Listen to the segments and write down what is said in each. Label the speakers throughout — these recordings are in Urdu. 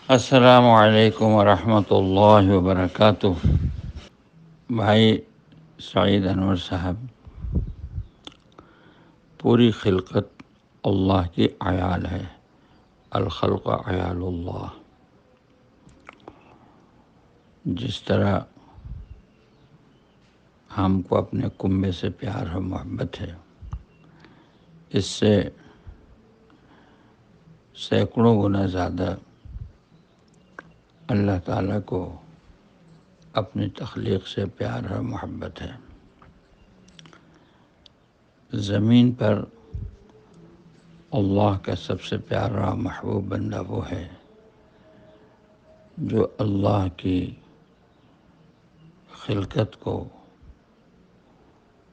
Speaker 1: السلام علیکم ورحمۃ اللہ وبرکاتہ۔ بھائی سعید انور صاحب، پوری خلقت اللہ کی عیال ہے، الخلق عیال اللہ۔ جس طرح ہم کو اپنے کنبے سے پیار اور محبت ہے، اس سے سینکڑوں گنا زیادہ اللہ تعالیٰ کو اپنی تخلیق سے پیار اور محبت ہے۔ زمین پر اللہ کا سب سے پیارا محبوب بندہ وہ ہے جو اللہ کی خلقت کو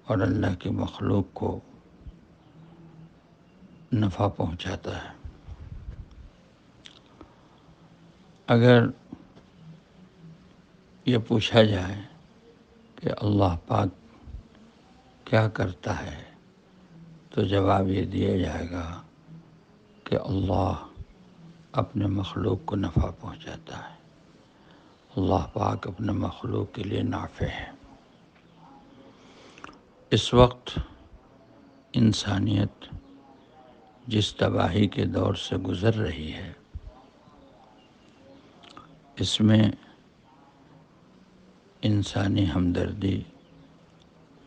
Speaker 1: اور اللہ کی مخلوق کو نفع پہنچاتا ہے۔ اگر یہ پوچھا جائے کہ اللہ پاک کیا کرتا ہے، تو جواب یہ دیا جائے گا کہ اللہ اپنے مخلوق کو نفع پہنچاتا ہے۔ اللہ پاک اپنے مخلوق کے لیے نافع ہے۔ اس وقت انسانیت جس تباہی کے دور سے گزر رہی ہے، اس میں انسانی ہمدردی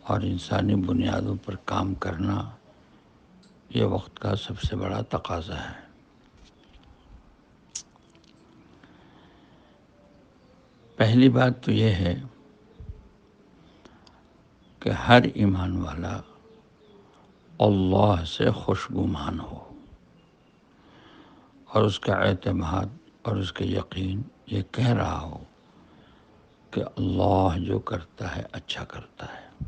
Speaker 1: اور انسانی بنیادوں پر کام کرنا یہ وقت کا سب سے بڑا تقاضا ہے۔ پہلی بات تو یہ ہے کہ ہر ایمان والا اللہ سے خوشگمان ہو اور اس کا اعتماد اور اس کا یقین یہ کہہ رہا ہو کہ اللہ جو کرتا ہے اچھا کرتا ہے۔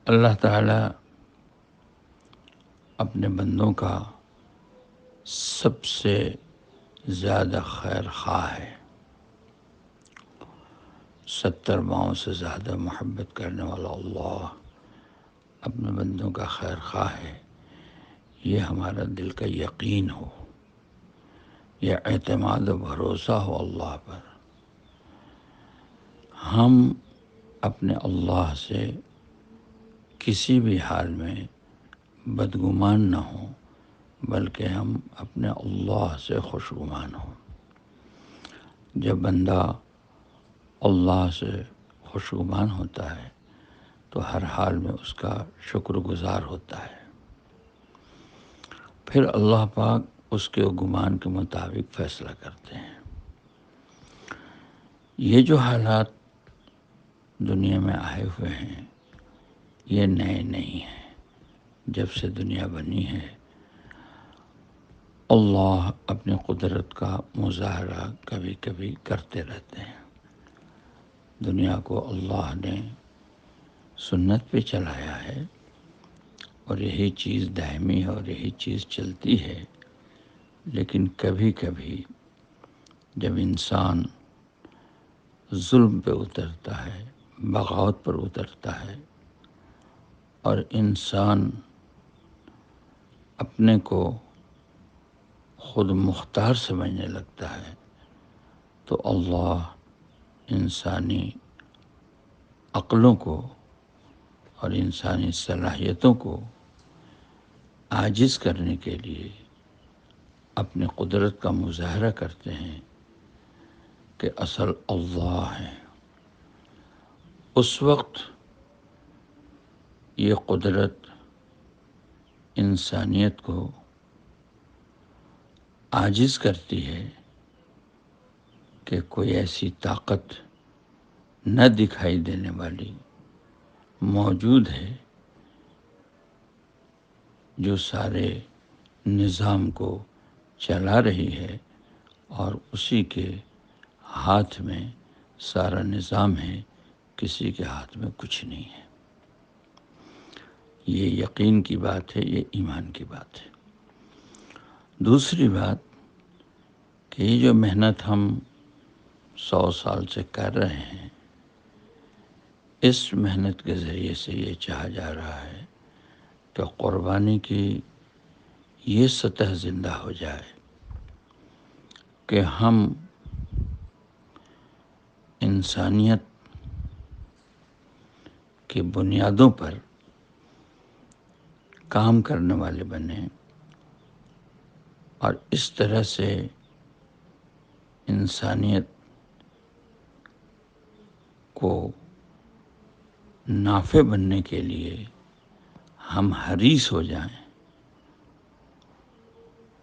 Speaker 1: اللہ تعالیٰ اپنے بندوں کا سب سے زیادہ خیر خواہ ہے، 70 ماؤں سے زیادہ محبت کرنے والا اللہ اپنے بندوں کا خیر خواہ ہے۔ یہ ہمارا دل کا یقین ہو، یہ اعتماد و بھروسہ ہو اللہ پر۔ ہم اپنے اللہ سے کسی بھی حال میں بدگمان نہ ہوں، بلکہ ہم اپنے اللہ سے خوشگمان ہوں۔ جب بندہ اللہ سے خوشگمان ہوتا ہے تو ہر حال میں اس کا شکر گزار ہوتا ہے۔ پھر اللہ پاک اس کے گمان کے مطابق فیصلہ کرتے ہیں۔ یہ جو حالات دنیا میں آئے ہوئے ہیں یہ نئے نہیں ہیں۔ جب سے دنیا بنی ہے اللہ اپنی قدرت کا مظاہرہ کبھی کبھی کرتے رہتے ہیں۔ دنیا کو اللہ نے سنت پہ چلایا ہے اور یہی چیز دائمی ہے اور یہی چیز چلتی ہے، لیکن کبھی کبھی جب انسان ظلم پہ اترتا ہے، بغاوت پر اترتا ہے اور انسان اپنے کو خود مختار سمجھنے لگتا ہے، تو اللہ انسانی عقلوں کو اور انسانی صلاحیتوں کو عاجز کرنے کے لیے اپنی قدرت کا مظاہرہ کرتے ہیں کہ اصل اللہ ہے۔ اس وقت یہ قدرت انسانیت کو عاجز کرتی ہے کہ کوئی ایسی طاقت نہ دکھائی دینے والی موجود ہے جو سارے نظام کو چلا رہی ہے اور اسی کے ہاتھ میں سارا نظام ہے، کسی کے ہاتھ میں کچھ نہیں ہے۔ یہ یقین کی بات ہے، یہ ایمان کی بات ہے۔ دوسری بات کہ یہ جو محنت ہم 100 سال سے کر رہے ہیں، اس محنت کے ذریعے سے یہ چاہا جا رہا ہے کہ قربانی کی یہ سطح زندہ ہو جائے کہ ہم انسانیت کی بنیادوں پر کام کرنے والے بنے اور اس طرح سے انسانیت کو نافع بننے کے لیے ہم حریص ہو جائیں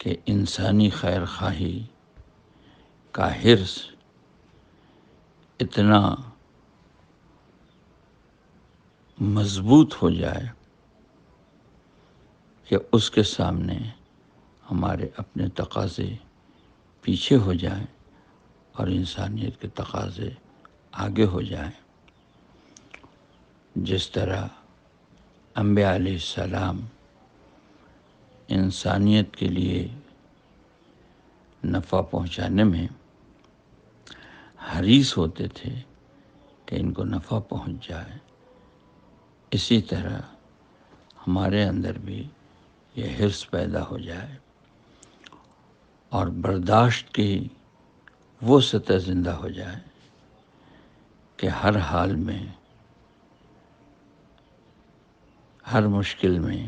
Speaker 1: کہ انسانی خیر خواہی کا حرص اتنا مضبوط ہو جائے کہ اس کے سامنے ہمارے اپنے تقاضے پیچھے ہو جائیں اور انسانیت کے تقاضے آگے ہو جائیں. جس طرح انبیاء علیہ السلام انسانیت کے لیے نفع پہنچانے میں حریص ہوتے تھے کہ ان کو نفع پہنچ جائے، اسی طرح ہمارے اندر بھی یہ حرص پیدا ہو جائے اور برداشت کی وہ سطح زندہ ہو جائے کہ ہر حال میں، ہر مشکل میں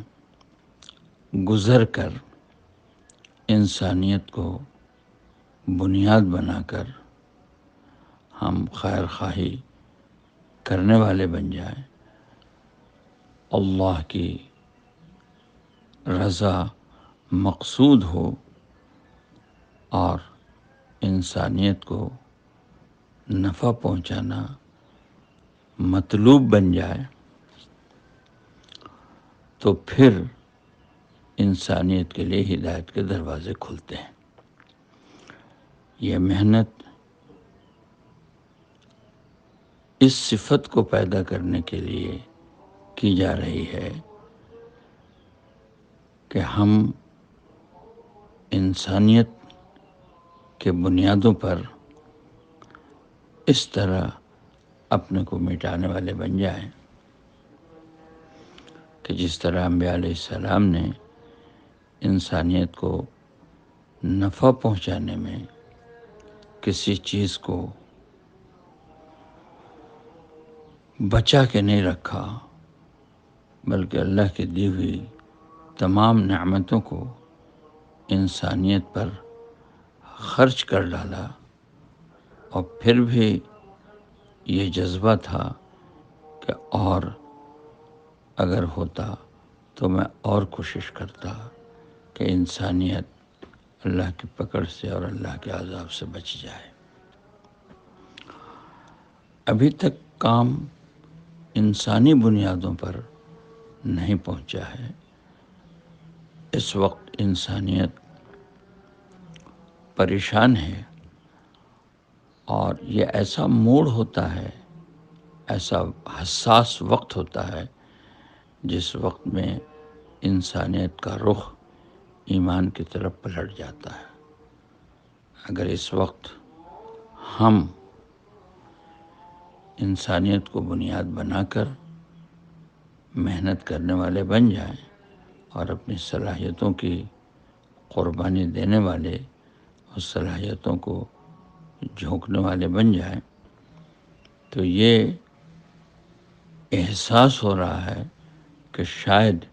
Speaker 1: گزر کر انسانیت کو بنیاد بنا کر ہم خیر خواہی کرنے والے بن جائیں، اللہ کی رضا مقصود ہو اور انسانیت کو نفع پہنچانا مطلوب بن جائے، تو پھر انسانیت کے لیے ہدایت کے دروازے کھلتے ہیں. یہ محنت اس صفت کو پیدا کرنے کے لیے کی جا رہی ہے کہ ہم انسانیت کے بنیادوں پر اس طرح اپنے کو مٹانے والے بن جائیں کہ جس طرح انبیاء علیہ السلام نے انسانیت کو نفع پہنچانے میں کسی چیز کو بچا کے نہیں رکھا، بلکہ اللہ کی دی ہوئی تمام نعمتوں کو انسانیت پر خرچ کر ڈالا، اور پھر بھی یہ جذبہ تھا کہ اور اگر ہوتا تو میں اور کوشش کرتا کہ انسانیت اللہ کی پکڑ سے اور اللہ کے عذاب سے بچ جائے. ابھی تک کام انسانی بنیادوں پر نہیں پہنچا ہے. اس وقت انسانیت پریشان ہے، اور یہ ایسا موڑ ہوتا ہے، ایسا حساس وقت ہوتا ہے جس وقت میں انسانیت کا رخ ایمان کی طرف پلٹ جاتا ہے. اگر اس وقت ہم انسانیت کو بنیاد بنا کر محنت کرنے والے بن جائیں اور اپنی صلاحیتوں کی قربانی دینے والے اور صلاحیتوں کو جھونکنے والے بن جائیں، تو یہ احساس ہو رہا ہے کہ شاید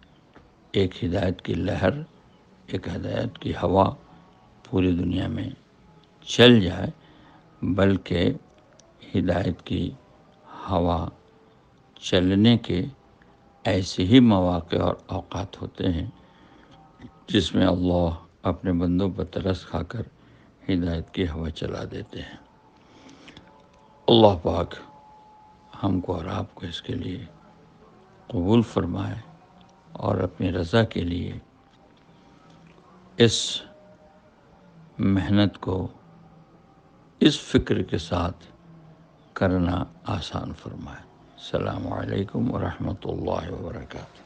Speaker 1: ایک ہدایت کی لہر، ایک ہدایت کی ہوا پوری دنیا میں چل جائے. بلکہ ہدایت کی ہوا چلنے کے ایسے ہی مواقع اور اوقات ہوتے ہیں جس میں اللہ اپنے بندوں پر ترس کھا کر ہدایت کی ہوا چلا دیتے ہیں. اللہ پاک ہم کو اور آپ کو اس کے لیے قبول فرمائے اور اپنی رضا کے لیے اس محنت کو اس فکر کے ساتھ کرنا آسان فرمائے. السلام علیکم ورحمۃ اللہ وبرکاتہ.